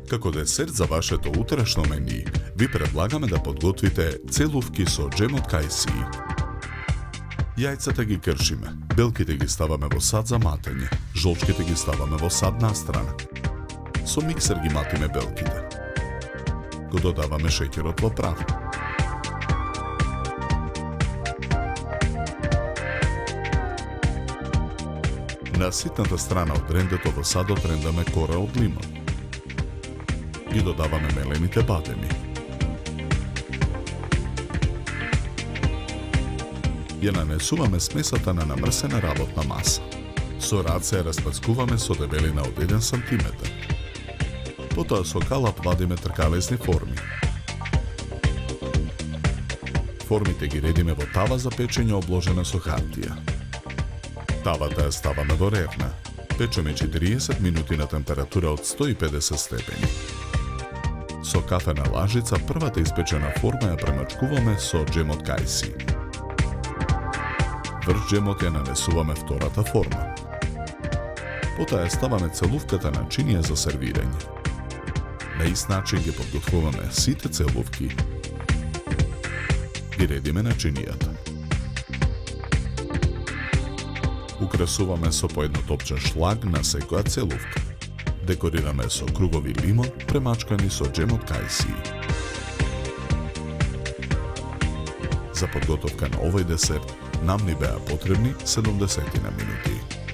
Како десерт за вашето утрешно мени, ви предлагаме да подготвите целувки со джем од кајсии. Јајцата ги кршиме, белките ги ставаме во сад за матење, жолчките ги ставаме во сад настрана. Со миксер ги матиме белките. Го додаваме шеќерот во прав. На ситната страна од рендето во садот рендаме кора од лимон. Ги додаваме мелените бадеми. Ја нанесуваме смесата на намрсена работна маса. Со раце ја распацкуваме со дебелина од 1 см. Потоа со калап вадиме тркалесни форми. Формите ги редиме во тава за печење обложена со хартија. Тавата ја ставаме во ревна. Печеме 40 минути на температура од 150 степени. Со кафена лажица првата испечена форма ја премачкуваме со джем од кајси. Врз джемот ја нанесуваме втората форма. Потоа ја ставаме целувката на чинија за сервирање. На ист начин ги подготвуваме сите целувки. Ги редиме на чинијата. Украсуваме со по едно топче шлаг на секоја целувка. Декорираме со кругови лимон, премачкани со джем од кајсии. За подготовка на овој десерт нам ни беа потребни 70 минути.